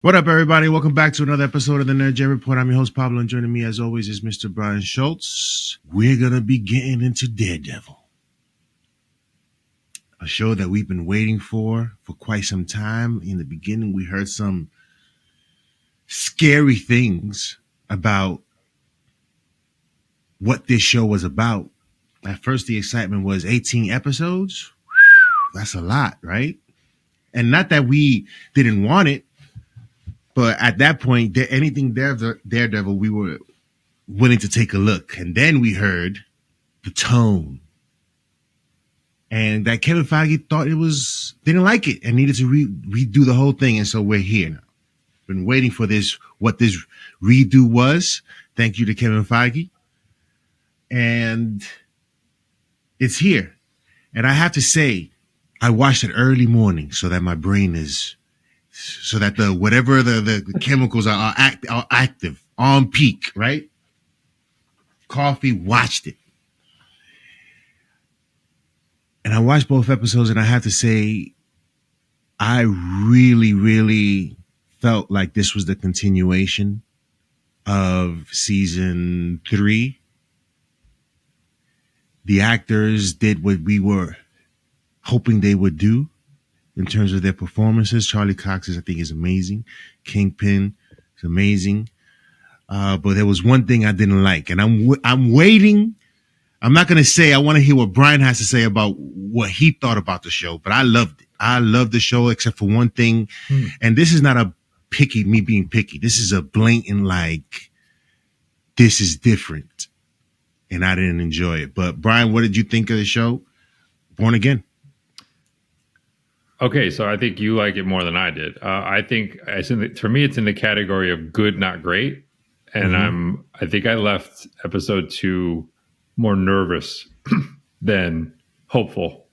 What up, everybody? Welcome back to another episode of the NerdGen Report. I'm your host, Pablo, and joining me, as always, is Mr. Brian Schultz. We're going to be getting into Daredevil, a show that we've been waiting for quite some time. In the beginning, we heard some scary things about what this show was about. At first, the excitement was 18 episodes. That's a lot, right? And not that we didn't want it, but at that point, anything Daredevil, we were willing to take a look. And then we heard the tone. And that Kevin Feige thought didn't like it and needed to redo the whole thing. And so we're here now. Been waiting for what this redo was. Thank you to Kevin Feige. And it's here. And I have to say, I watched it early morning so that my brain so that the chemicals are active, on peak, right? Coffee, watched it. And I watched both episodes, and I have to say, I really, really felt like this was the continuation of season 3. The actors did what we were hoping they would do in terms of their performances. Charlie Cox I think is amazing. Kingpin is amazing. But there was one thing I didn't like, and I'm waiting. I'm not going to say. I want to hear what Brian has to say about what he thought about the show, but I loved it. I loved the show except for one thing. And this is not me being picky. This is a blatant, this is different. And I didn't enjoy it. But Brian, what did you think of the show, Born Again? Okay, so I think you like it more than I did. I think for me, it's in the category of good, not great. And I think I left episode 2 more nervous than hopeful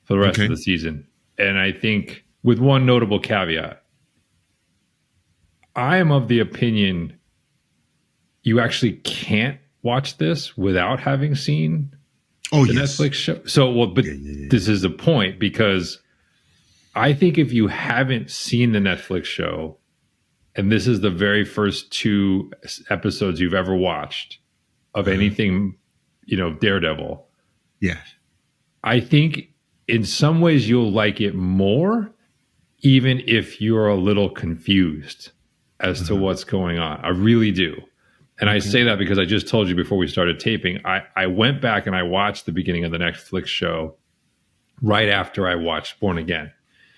for the rest of the season. And I think with one notable caveat, I am of the opinion you actually can't watch this without having seen the Netflix show. So, this is the point, because I think if you haven't seen the Netflix show, and this is the very first 2 episodes you've ever watched of anything, Daredevil. Yeah. I think in some ways you'll like it more, even if you're a little confused as to what's going on. I really do. And I say that because I just told you before we started taping, I went back and I watched the beginning of the Netflix show right after I watched Born Again.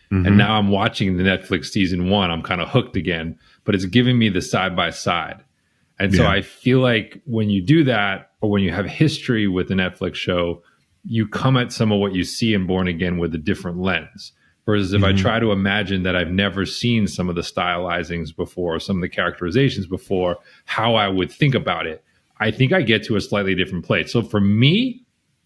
And now I'm watching the Netflix season 1. I'm kind of hooked again, but it's giving me the side by side. And so I feel like when you do that, or when you have history with the Netflix show, you come at some of what you see in Born Again with a different lens. Whereas if I try to imagine that I've never seen some of the stylizings before, some of the characterizations before, how I would think about it, I think I get to a slightly different place. So for me,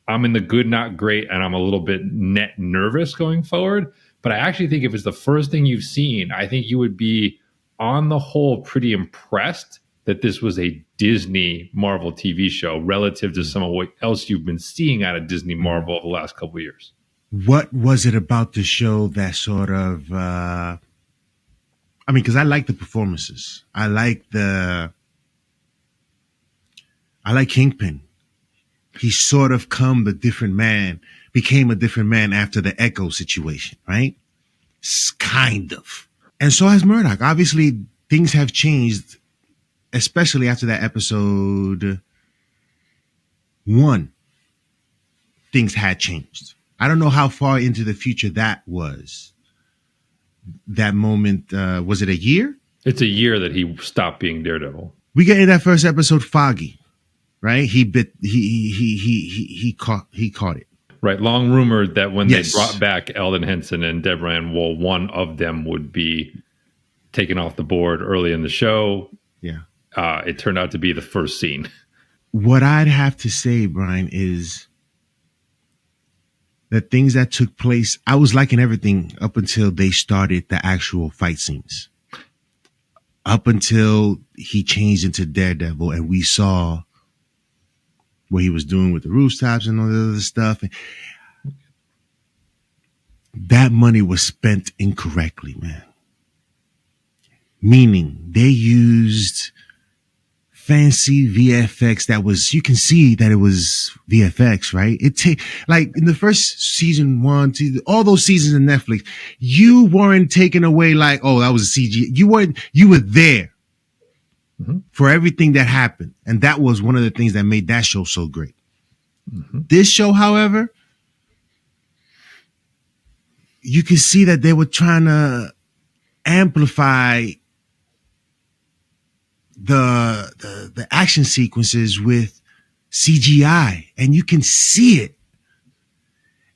I'm in the good, not great, and I'm a little bit net nervous going forward. But I actually think if it's the first thing you've seen, I think you would be, on the whole, pretty impressed that this was a Disney Marvel TV show relative to some of what else you've been seeing out of Disney Marvel over the last couple of years. What was it about the show that sort of, because I like the performances. I like Kingpin. He sort of became a different man after the Echo situation, right? Kind of. And so has Murdock. Obviously, things have changed, especially after that episode 1. Things had changed. I don't know how far into the future that was. That moment, was it a year? It's a year that he stopped being Daredevil. We get in that first episode, Foggy, right? He caught it. Right. Long rumored that when they brought back Eldon Henson and Deborah Ann Woll, one of them would be taken off the board early in the show. Yeah. It turned out to be the first scene. What I'd have to say, Brian, is the things that took place, I was liking everything up until they started the actual fight scenes. Up until he changed into Daredevil and we saw what he was doing with the rooftops and all the other stuff. That money was spent incorrectly, man. meaning they used fancy VFX that was, you can see that it was VFX, right? Like in the first season, 1, 2, all those seasons of Netflix, you weren't taken away like, oh, that was a CG. You were there for everything that happened. And that was one of the things that made that show so great. This show, however, you can see that they were trying to amplify the action sequences with CGI, and you can see it.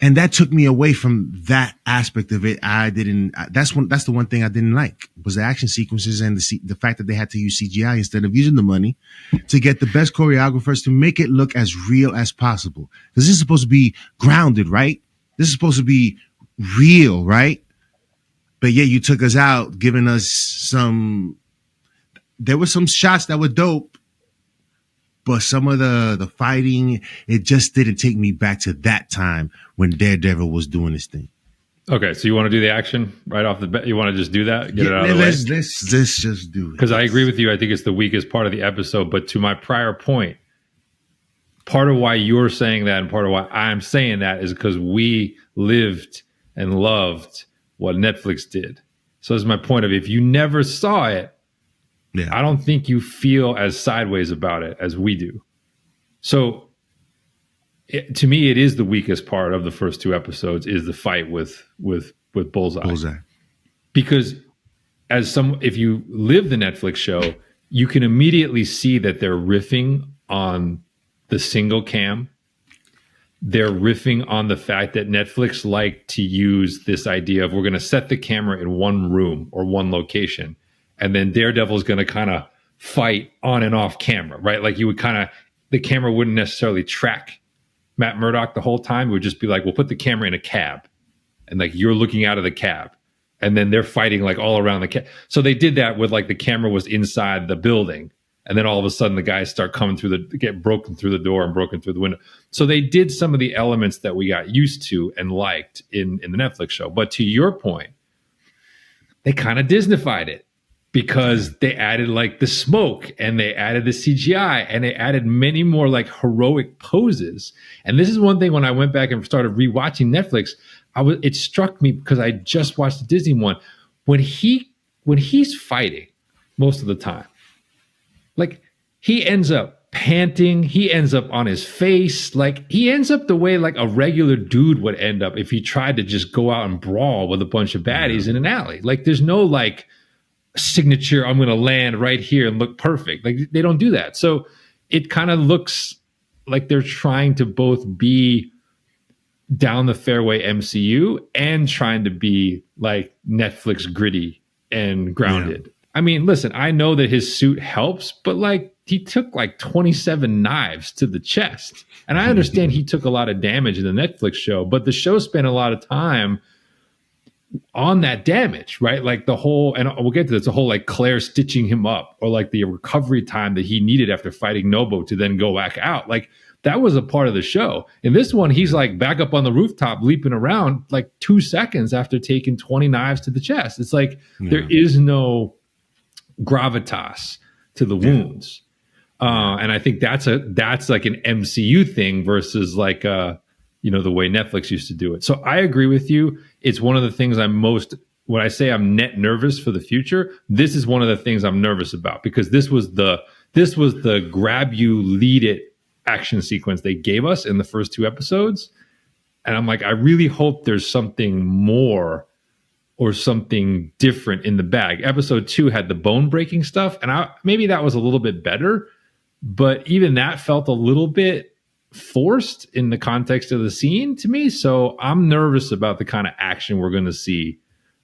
And that took me away from that aspect of it. That's the one thing I didn't like, was the action sequences and the fact that they had to use CGI instead of using the money to get the best choreographers to make it look as real as possible. Because this is supposed to be grounded, right? This is supposed to be real, right? But yeah, you took us out, giving us there were some shots that were dope, but some of the fighting, it just didn't take me back to that time when Daredevil was doing his thing. Okay, so you want to do the action right off the bat? You want to just do that? Get it out of the way? Let's just do it. Because I agree with you. I think it's the weakest part of the episode. But to my prior point, part of why you're saying that and part of why I'm saying that is because we lived and loved what Netflix did. So that's my point of, if you never saw it, yeah, I don't think you feel as sideways about it as we do. So to me, it is the weakest part of the first 2 episodes, is the fight with Bullseye. Because if you live the Netflix show, you can immediately see that they're riffing on the single cam. They're riffing on the fact that Netflix liked to use this idea of, we're going to set the camera in one room or one location, and then Daredevil is going to kind of fight on and off camera, right? Like the camera wouldn't necessarily track Matt Murdock the whole time. It would just be like, we'll put the camera in a cab, and like you're looking out of the cab, and then they're fighting like all around the cab. So they did that with, like, the camera was inside the building, and then all of a sudden the guys start coming get broken through the door and broken through the window. So they did some of the elements that we got used to and liked in the Netflix show. But to your point, they kind of Disneyfied it, because they added like the smoke, and they added the CGI, and they added many more like heroic poses. And this is one thing, when I went back and started rewatching Netflix, it struck me, because I just watched the Disney one, when he's fighting most of the time, like, he ends up panting, he ends up on his face, like he ends up the way like a regular dude would end up if he tried to just go out and brawl with a bunch of baddies in an alley. Like, there's no like signature, I'm going to land right here and look perfect. Like, they don't do that. So it kind of looks like they're trying to both be down the fairway MCU and trying to be like Netflix gritty and grounded. Yeah. I mean, listen, I know that his suit helps, but like, he took like 27 knives to the chest. And I understand he took a lot of damage in the Netflix show, but the show spent a lot of time on that damage, right? Like the whole, and we'll get to this, the whole like Claire stitching him up, or like the recovery time that he needed after fighting Nobo to then go back out. Like, that was a part of the show. In this one, he's like back up on the rooftop, leaping around like 2 seconds after taking 20 knives to the chest. It's like, there is no gravitas to the wounds. And I think that's like an MCU thing versus like, the way Netflix used to do it. So I agree with you. It's one of the things when I say I'm net nervous for the future, this is one of the things I'm nervous about, because this was the grab you, lead it action sequence they gave us in the first 2 episodes. And I'm like, I really hope there's something more or something different in the bag. Episode 2 had the bone breaking stuff, and maybe that was a little bit better, but even that felt a little bit forced in the context of the scene to me. So I'm nervous about the kind of action we're going to see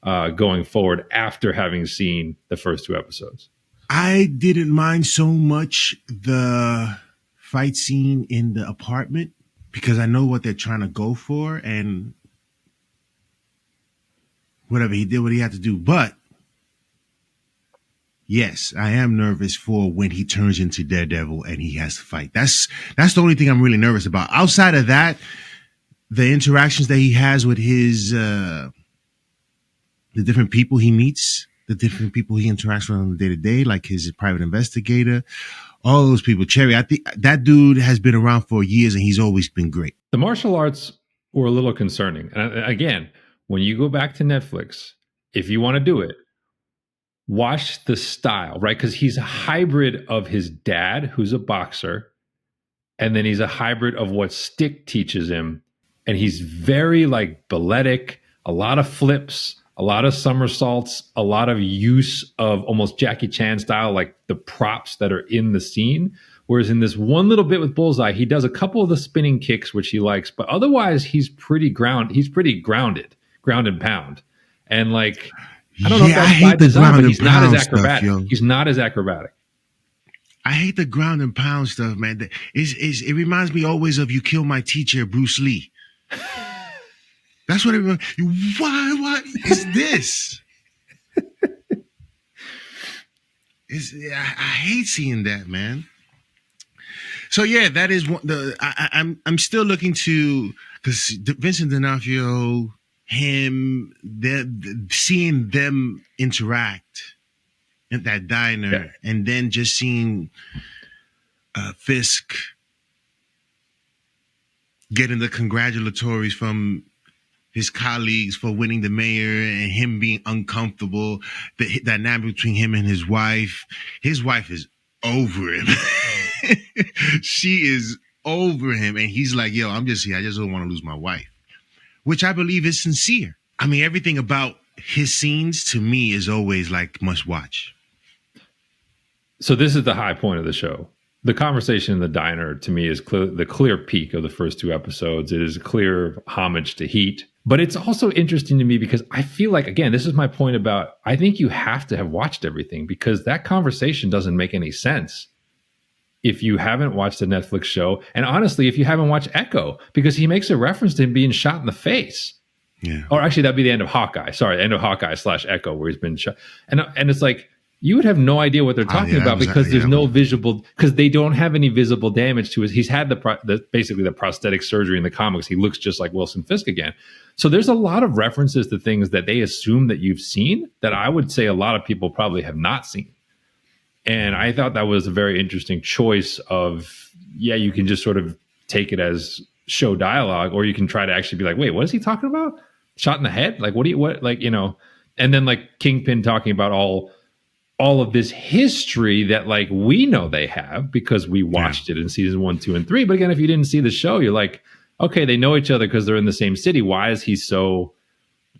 going forward after having seen the first 2 episodes. I didn't mind so much the fight scene in the apartment, because I know what they're trying to go for, and whatever, he did what he had to do. But yes, I am nervous for when he turns into Daredevil and he has to fight. That's the only thing I'm really nervous about. Outside of that, the interactions that he has with his the different people he meets, the different people he interacts with on the day to day, like his private investigator, all those people. Cherry, I think that dude has been around for years and he's always been great. The martial arts were a little concerning. And again, when you go back to Netflix, if you want to do it, watch the style, right? Because he's a hybrid of his dad, who's a boxer, and then he's a hybrid of what Stick teaches him. And he's very like balletic, a lot of flips, a lot of somersaults, a lot of use of almost Jackie Chan style, like the props that are in the scene. Whereas in this one little bit with Bullseye, he does a couple of the spinning kicks, which he likes, but otherwise he's pretty grounded, ground and pound. And like, I don't know if that's by design, but he's not as acrobatic. He's not as acrobatic. I hate the ground and pound stuff, man. It reminds me always of You Kill My Teacher, Bruce Lee. That's what it reminds me. What is this? I hate seeing that, man. So yeah, that is one. I'm still looking to, because Vincent D'Onofrio, seeing them interact at that diner, and then just seeing Fisk getting the congratulatories from his colleagues for winning the mayor, and him being uncomfortable, the dynamic between him and his wife. His wife is over him. She is over him, and he's like, yo, I'm just here. I just don't want to lose my wife, which I believe is sincere. I mean, everything about his scenes to me is always like must watch. So this is the high point of the show. The conversation in the diner to me is the clear peak of the first two episodes. It is a clear homage to Heat. But it's also interesting to me because I feel like, again, this is my point about, I think you have to have watched everything, because that conversation doesn't make any sense if you haven't watched the Netflix show. And honestly, if you haven't watched Echo, because he makes a reference to him being shot in the face. Yeah. Or actually, that'd be the end of Hawkeye. Sorry, end of Hawkeye / Echo, where he's been shot. And it's like, you would have no idea what they're talking about, because there's no visible, because they don't have any visible damage to his. He's had basically the prosthetic surgery in the comics. He looks just like Wilson Fisk again. So there's a lot of references to things that they assume that you've seen that I would say a lot of people probably have not seen. And I thought that was a very interesting choice of, you can just sort of take it as show dialogue, or you can try to actually be like, wait, what is he talking about? Shot in the head? Like, and then like Kingpin talking about all of this history that like we know they have because we watched it in season 1, 2, and 3. But again, if you didn't see the show, you're like, okay, they know each other because they're in the same city. Why is he so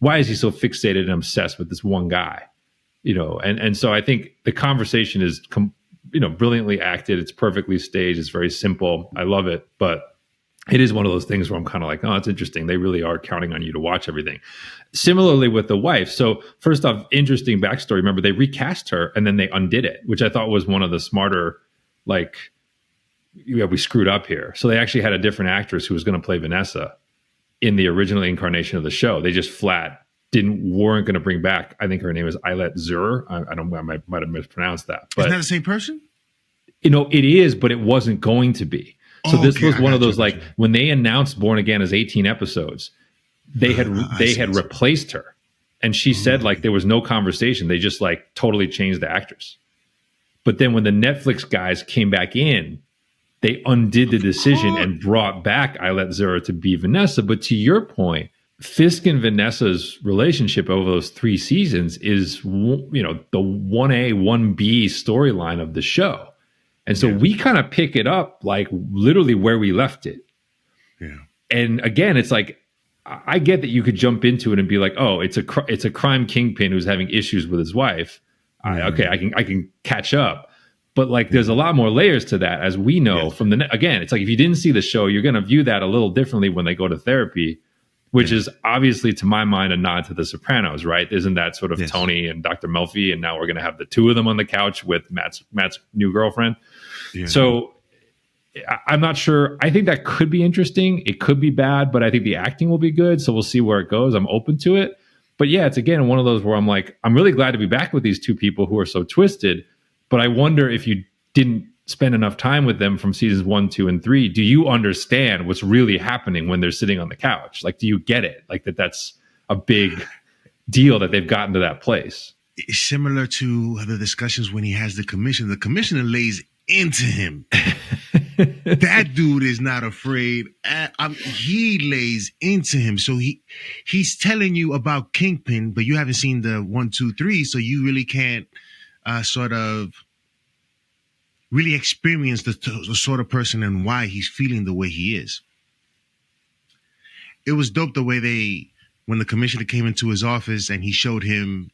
fixated and obsessed with this one guy? And so I think the conversation is, brilliantly acted. It's perfectly staged. It's very simple. I love it. But it is one of those things where I'm kind of like, oh, it's interesting. They really are counting on you to watch everything. Similarly with the wife. So first off, interesting backstory. Remember, they recast her and then they undid it, which I thought was one of the smarter, like, we screwed up here. So they actually had a different actress who was going to play Vanessa in the original incarnation of the show. They just weren't going to bring back, I think her name is Eilert Zur. I might have mispronounced that. But isn't that the same person? It is, but it wasn't going to be. So this was one of those, like, when they announced Born Again as 18 episodes, they had replaced her. And she said, like, there was no conversation. They just, like, totally changed the actress. But then when the Netflix guys came back in, they undid the decision and brought back Eilert Zur to be Vanessa. But to your point, Fisk and Vanessa's relationship over those 3 seasons is, the 1A, 1B storyline of the show. And so we kind of pick it up like literally where we left it. Yeah. And again, it's like, I get that you could jump into it and be like, oh, it's a crime kingpin who's having issues with his wife. Okay, I can catch up. But like, there's a lot more layers to that, as we know from again, it's like, if you didn't see the show, you're going to view that a little differently when they go to therapy, which is obviously, to my mind, a nod to the Sopranos, right? Isn't that sort of Tony and Dr. Melfi? And now we're going to have the 2 of them on the couch with Matt's new girlfriend. Yeah. So I'm not sure. I think that could be interesting. It could be bad, but I think the acting will be good. So we'll see where it goes. I'm open to it. But yeah, it's again one of those where I'm like, I'm really glad to be back with these 2 people who are so twisted. But I wonder, if you didn't spend enough time with them from seasons 1, 2, and 3, do you understand what's really happening when they're sitting on the couch? Like, do you get it? Like that's a big deal that they've gotten to that place. It's similar to the discussions when he has the commissioner. The commissioner lays into him. That dude is not afraid. He lays into him. So he's telling you about Kingpin, but you haven't seen the 1, 2, 3, so you really can't sort of really experience the sort of person and why he's feeling the way he is. It was dope the way when the commissioner came into his office and he showed him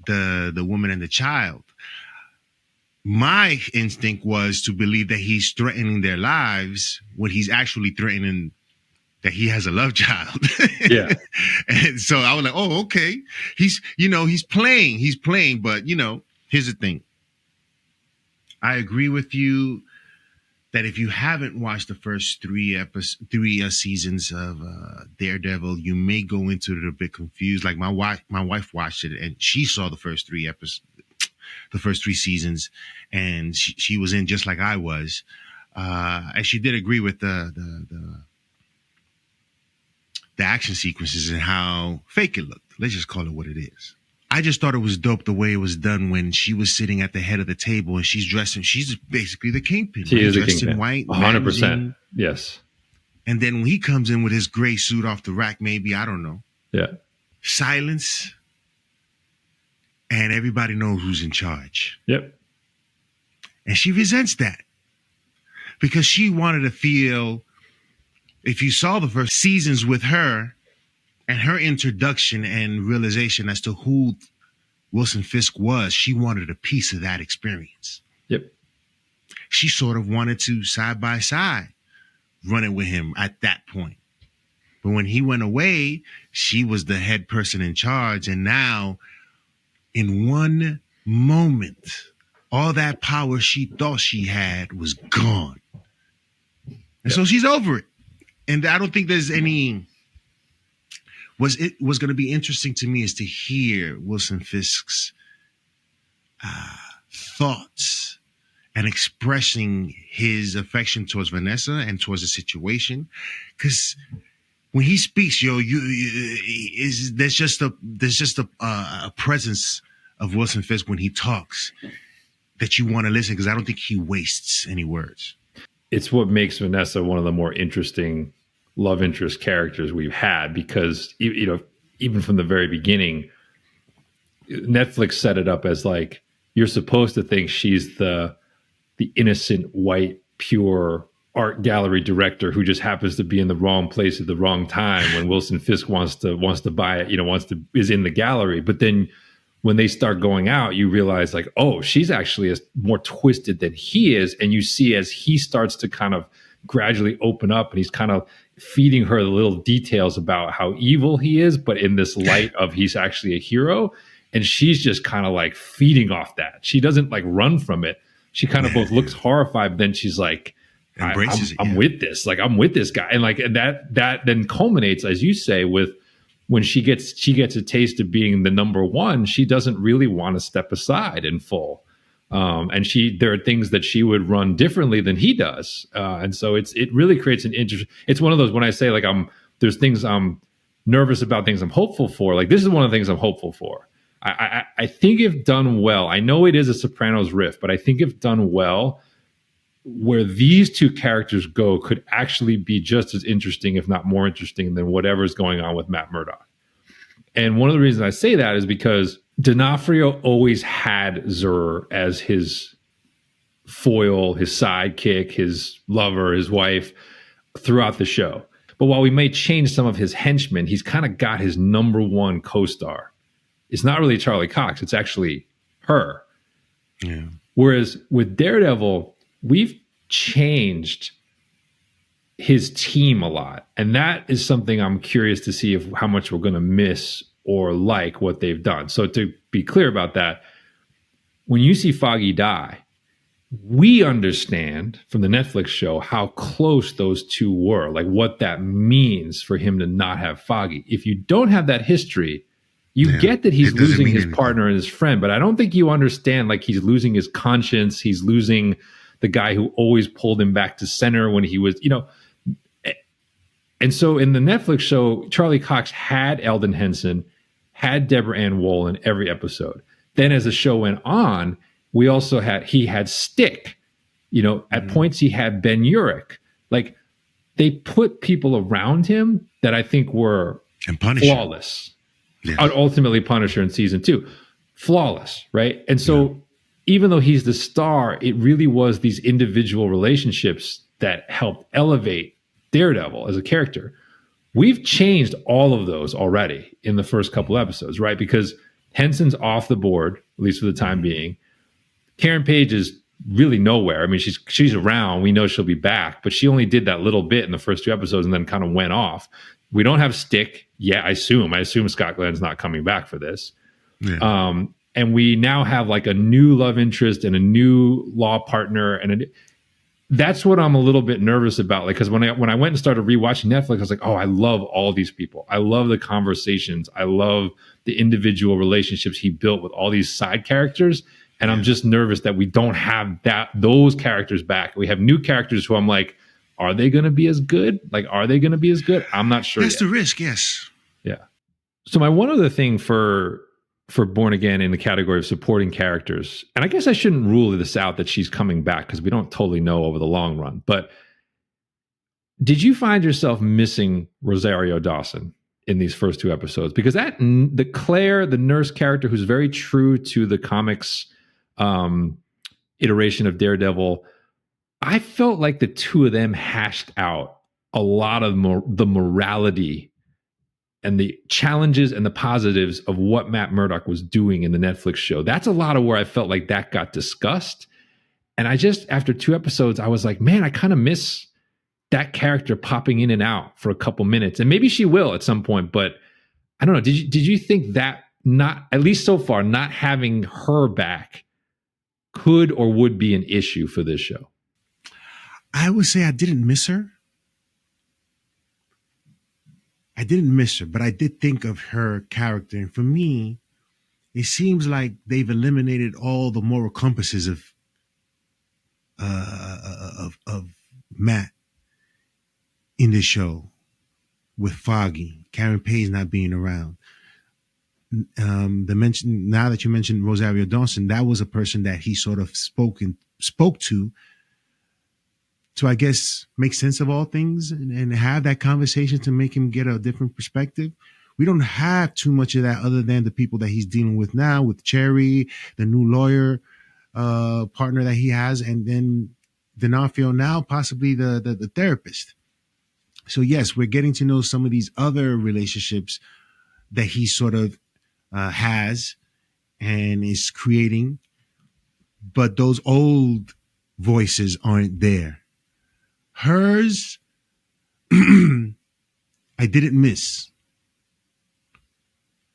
the woman and the child. My instinct was to believe that he's threatening their lives when he's actually threatening that he has a love child. Yeah. And so I was like, oh, okay. He's playing, but here's the thing. I agree with you that if you haven't watched the first three seasons of Daredevil, you may go into it a bit confused. Like my wife watched it and she saw the first three seasons, and she was in just like I was, and she did agree with the action sequences and how fake it looked. Let's just call it what it is. I just thought it was dope the way it was done when she was sitting at the head of the table and she's basically the Kingpin. She is dressed the Kingpin. in white, 100%. Yes. And then when he comes in with his gray suit off the rack, maybe, I don't know. Yeah. Silence. And everybody knows who's in charge. Yep. And she resents that because she wanted to feel, if you saw the first seasons with her and her introduction and realization as to who Wilson Fisk was, she wanted a piece of that experience. Yep. She sort of wanted to side by side run it with him at that point. But when he went away, she was the head person in charge. And now, in one moment, all that power she thought she had was gone. And so she's over it. And I don't think there's any... What's going to be interesting to me is to hear Wilson Fisk's thoughts and expressing his affection towards Vanessa and towards the situation. Because when he speaks, there's just a presence of Wilson Fisk when he talks that you want to listen, because I don't think he wastes any words. It's what makes Vanessa one of the more interesting love interest characters we've had, because even from the very beginning, Netflix set it up as like you're supposed to think she's the innocent, white, pure art gallery director who just happens to be in the wrong place at the wrong time when Wilson Fisk wants to buy it, is in the gallery. But then when they start going out, you realize like, oh, she's actually more twisted than he is, and you see as he starts to kind of gradually open up and he's kind of feeding her the little details about how evil he is, but in this light of he's actually a hero. And she's just kind of like feeding off that. She doesn't like run from it. She kind of both looks horrified, but then she's like, I'm with this. Like, I'm with this guy. And like that then culminates, as you say, with when she gets a taste of being the number one, she doesn't really want to step aside in full. And there are things that she would run differently than he does. And so it really creates an interest. It's one of those, when I say like there's things I'm nervous about, things I'm hopeful for. Like, this is one of the things I'm hopeful for. I think if done well, I know it is a Sopranos riff, but I think if done well, where these two characters go could actually be just as interesting, if not more interesting, than whatever's going on with Matt Murdock. And one of the reasons I say that is because D'Onofrio always had Zur as his foil, his sidekick, his lover, his wife throughout the show. But while we may change some of his henchmen, he's kind of got his number one co-star. It's not really Charlie Cox. It's actually her. Yeah. Whereas with Daredevil, we've changed his team a lot. And that is something I'm curious to see how much we're going to miss or like what they've done. So to be clear about that, when you see Foggy die, we understand from the Netflix show how close those two were, like what that means for him to not have Foggy. If you don't have that history, you get that he's losing his partner and his friend, but I don't think you understand, like, he's losing his conscience. He's losing the guy who always pulled him back to center when he was, And so in the Netflix show, Charlie Cox had Eldon Henson, had Deborah Ann Woll in every episode. then as the show went on, he had Stick. At points he had Ben Urich. Like, they put people around him that I think were flawless. Yeah. Ultimately, Punisher in season 2, flawless, right? And so, even though he's the star, it really was these individual relationships that helped elevate Daredevil as a character. We've changed all of those already in the first couple episodes, right? Because Henson's off the board, at least for the time being. Karen Page is really nowhere. I mean, she's around. We know she'll be back, but she only did that little bit in the first 2 episodes and then kind of went off. We don't have Stick yet, I assume. Scott Glenn's not coming back for this. Yeah. And we now have like a new love interest and a new law partner, and that's what I'm a little bit nervous about. Like, because when I went and started rewatching Netflix, I was like, oh, I love all these people. I love the conversations. I love the individual relationships he built with all these side characters. And I'm just nervous that we don't have those characters back. We have new characters who I'm like, are they going to be as good? Like, are they going to be as good? I'm not sure. That's the risk, yes. Yeah. So my one other thing for Born Again in the category of supporting characters, and I guess I shouldn't rule this out that she's coming back because we don't totally know over the long run, but did you find yourself missing Rosario Dawson in these first 2 episodes? Because the Claire, the nurse character who's very true to the comics iteration of Daredevil, I felt like the 2 of them hashed out a lot of the morality and the challenges and the positives of what Matt Murdock was doing in the Netflix show. That's a lot of where I felt like that got discussed. And I just, after 2 episodes, I was like, man, I kind of miss that character popping in and out for a couple minutes. And maybe she will at some point, but I don't know. Did you think that, not, at least so far, not having her back could or would be an issue for this show? I would say I didn't miss her. But I did think of her character. And for me, it seems like they've eliminated all the moral compasses of Matt in this show with Foggy, Karen Page not being around. Now that you mentioned Rosario Dawson, that was a person that he sort of spoke to, I guess, make sense of all things and have that conversation to make him get a different perspective. We don't have too much of that other than the people that he's dealing with now, with Cherry, the new lawyer partner that he has, and then D'Onofrio now, possibly the therapist. So yes, we're getting to know some of these other relationships that he sort of has and is creating, but those old voices aren't there. Hers, I didn't miss,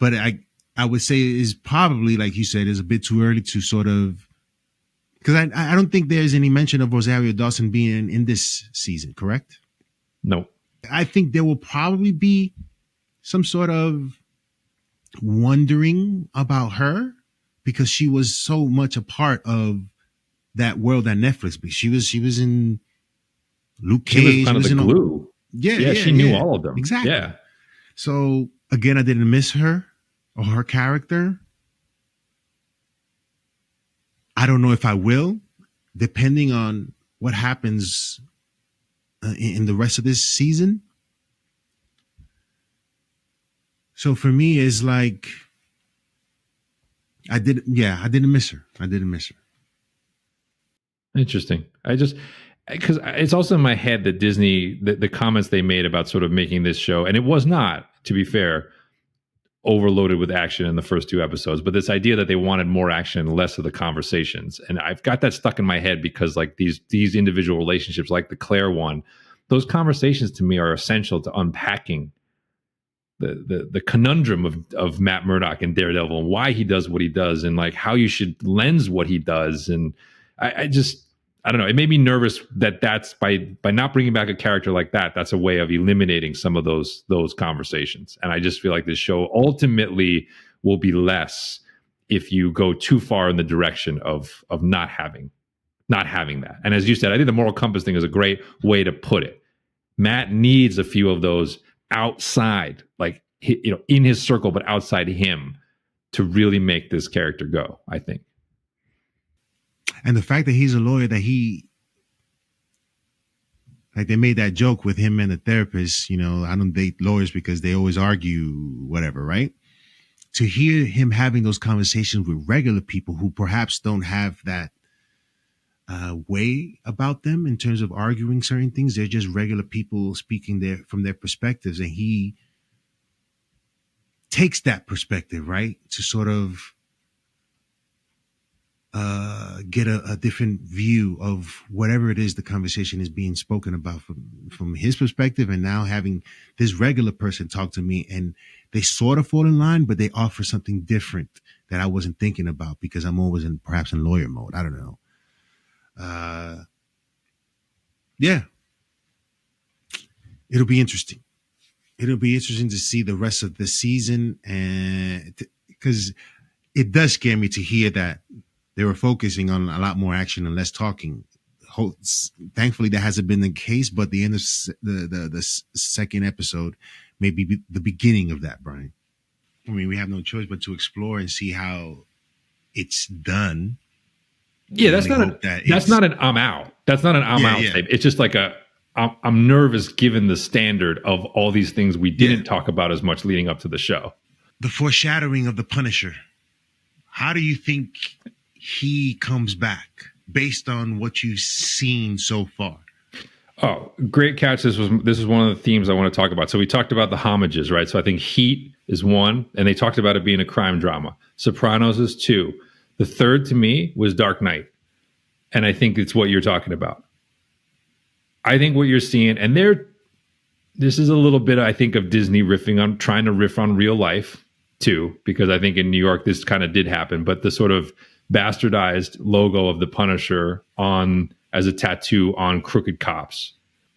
but I would say is probably, like you said, is a bit too early to sort of, because I don't think there's any mention of Rosario Dawson being in this season, correct? No. I think there will probably be some sort of wondering about her because she was so much a part of that world that Netflix. She was in Luke Cage. She was kind of the glue. She knew all of them. Exactly. Yeah. So again, I didn't miss her or her character. I don't know if I will, depending on what happens in the rest of this season. So for me, it's like I didn't miss her. Interesting. Because it's also in my head that Disney, the comments they made about sort of making this show, and it was not, to be fair, overloaded with action in the first 2 episodes, but this idea that they wanted more action and less of the conversations. And I've got that stuck in my head because like these individual relationships, like the Claire one, those conversations to me are essential to unpacking the conundrum of Matt Murdock and Daredevil and why he does what he does and like how you should lens what he does. And I don't know. It made me nervous that that's by not bringing back a character like that, that's a way of eliminating some of those conversations. And I just feel like this show ultimately will be less if you go too far in the direction of not having that. And as you said, I think the moral compass thing is a great way to put it. Matt needs a few of those outside, like, in his circle, but outside him, to really make this character go, I think. And the fact that he's a lawyer, that they made that joke with him and the therapist, I don't date lawyers because they always argue, whatever, right? To hear him having those conversations with regular people who perhaps don't have that way about them in terms of arguing certain things. They're just regular people speaking from their perspectives. And he takes that perspective, right? To sort of get a different view of whatever it is the conversation is being spoken about from his perspective. And now having this regular person talk to me, and they sort of fall in line, but they offer something different that I wasn't thinking about because I'm always perhaps in lawyer mode. I don't know. Yeah, it'll be interesting. It'll be interesting to see the rest of the season, and because it does scare me to hear that they were focusing on a lot more action and less talking. Thankfully, that hasn't been the case, but the end of the second episode may be the beginning of that, Brian. I mean, we have no choice but to explore and see how it's done. Yeah, that's not an I'm out. That's not an I'm out statement. It's just like I'm nervous given the standard of all these things we didn't talk about as much leading up to the show. The foreshadowing of the Punisher. How do you think he comes back based on what you've seen so far? Oh, great catch. This is one of the themes I want to talk about. So we talked about the homages, right? So I think Heat is one, and they talked about it being a crime drama. Sopranos is two. The third to me was Dark Knight. And I think it's what you're talking about. I think what you're seeing, and this is a little bit, I think, of Disney trying to riff on real life too, because I think in New York, this kind of did happen, but the sort of bastardized logo of the Punisher as a tattoo on crooked cops.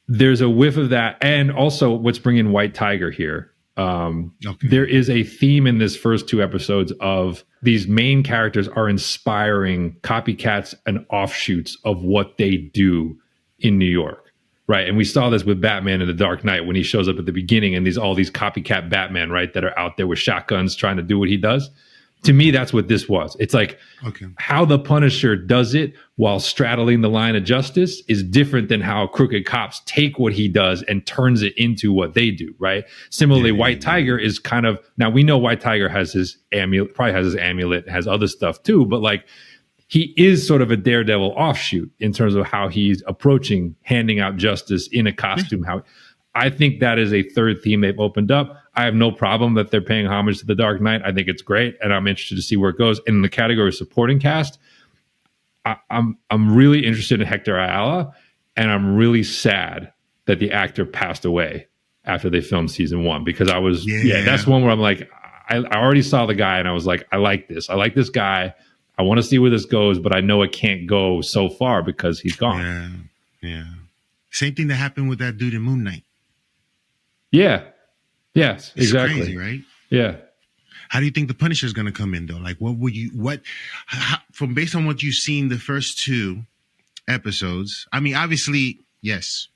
There's a whiff of that. And also what's bringing White Tiger here. There is a theme in this first two episodes of these main characters are inspiring copycats and offshoots of what they do in New York. Right. And we saw this with Batman in The Dark Knight when he shows up at the beginning and all these copycat Batman, right, that are out there with shotguns trying to do what he does. To me, that's what this was. It's like how the Punisher does it while straddling the line of justice is different than how crooked cops take what he does and turns it into what they do, right? Similarly, White Tiger is kind of, now we know White Tiger has his amulet, probably has his amulet, has other stuff too, but like he is sort of a Daredevil offshoot in terms of how he's approaching handing out justice in a costume. I think that is a third theme they've opened up. I have no problem that they're paying homage to The Dark Knight. I think it's great, and I'm interested to see where it goes. In the category of supporting cast, I'm really interested in Hector Ayala, and I'm really sad that the actor passed away after they filmed season one, because I was that's one where I'm like, I already saw the guy, and I was like, I like this guy. I want to see where this goes, but I know it can't go so far because he's gone. Yeah. Same thing that happened with that dude in Moon Knight. Yeah. Yes, it's exactly. Crazy, right? Yeah. How do you think the Punisher is going to come in, though? Like, from based on what you've seen the first two episodes? I mean, obviously, yes.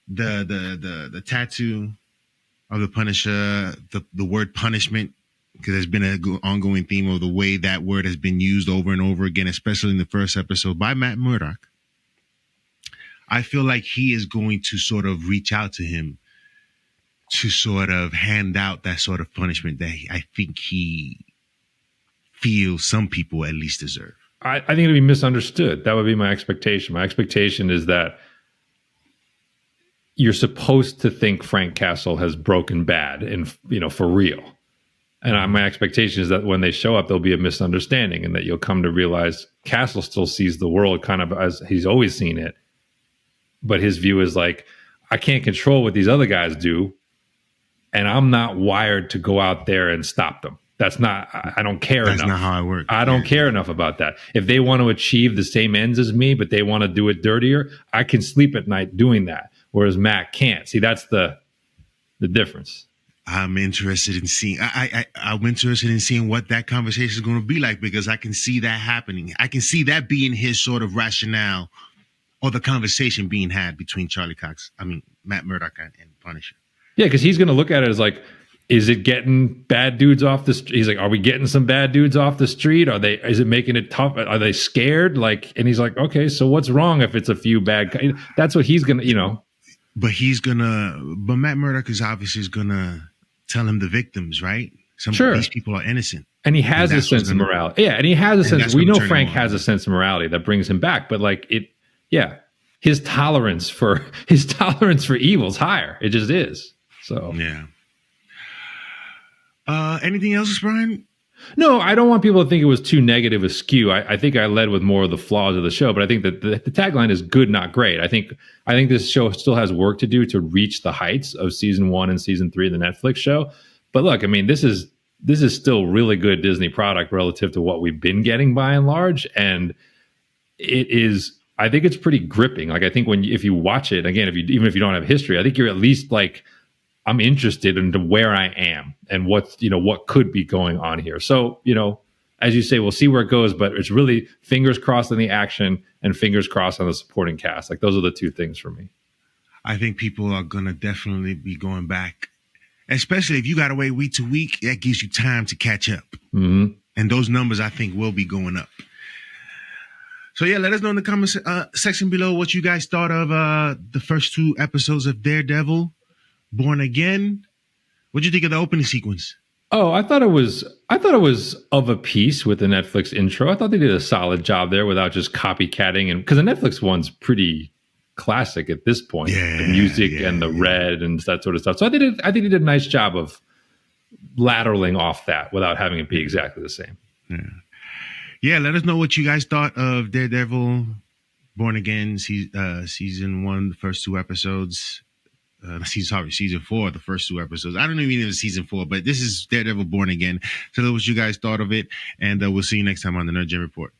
The tattoo of the Punisher, the word punishment, because there's been an ongoing theme of the way that word has been used over and over again, especially in the first episode by Matt Murdock. I feel like he is going to sort of reach out to him to sort of hand out that sort of punishment that I think he feels some people at least deserve. I think it'll be misunderstood. That would be my expectation. My expectation is that you're supposed to think Frank Castle has broken bad and, for real. And my expectation is that when they show up, there'll be a misunderstanding and that you'll come to realize Castle still sees the world kind of as he's always seen it. But his view is like, I can't control what these other guys do, and I'm not wired to go out there and stop them. I don't care enough. That's not how I work. I don't care enough about that. If they want to achieve the same ends as me, but they want to do it dirtier, I can sleep at night doing that, whereas Matt can't. See, that's the difference. I'm interested in seeing. I'm interested in seeing what that conversation is going to be like, because I can see that happening. I can see that being his sort of rationale, or the conversation being had between Matt Murdock and Punisher. Yeah, because he's going to look at it as like, is it getting bad dudes off the street? He's like, are we getting some bad dudes off the street? Is it making it tough? Are they scared? Like, and he's like, okay, so what's wrong if it's a few bad guys? That's what he's going to, But but Matt Murdock is obviously going to tell him the victims, right? Sure. These people are innocent. And he has a sense of morality. Yeah. And he has a sense. We know Frank has a sense of morality that brings him back, but like his tolerance for evil is higher. It just is. So, yeah. Anything else, Brian? No, I don't want people to think it was too negative a skew. I think I led with more of the flaws of the show, but I think that the tagline is good, not great. I think this show still has work to do to reach the heights of season 1 and season 3 of the Netflix show. But look, I mean, this is still really good Disney product relative to what we've been getting by and large, and it is. I think it's pretty gripping. Like I think if you watch it again, even if you don't have history, I think you're at least like, I'm interested into where I am and what could be going on here. So, as you say, we'll see where it goes, but it's really fingers crossed on the action and fingers crossed on the supporting cast. Like those are the two things for me. I think people are going to definitely be going back, especially if you got to wait week to week. That gives you time to catch up. Mm-hmm. And those numbers, I think, will be going up. So, yeah, let us know in the comment section below what you guys thought of the first 2 episodes of Daredevil Born Again. What do you think of the opening sequence? Oh, I thought it was of a piece with the Netflix intro. I thought they did a solid job there without just copycatting, and because the Netflix one's pretty classic at this point, the music and the red and that sort of stuff. So I think they did a nice job of lateraling off that without having it be exactly the same. Yeah, let us know what you guys thought of Daredevil Born Again season 1, the first 2 episodes. Season 4, the first 2 episodes. I don't even know if it's season 4, but this is Daredevil Born Again. Tell us what you guys thought of it, and we'll see you next time on the NerdGen Report.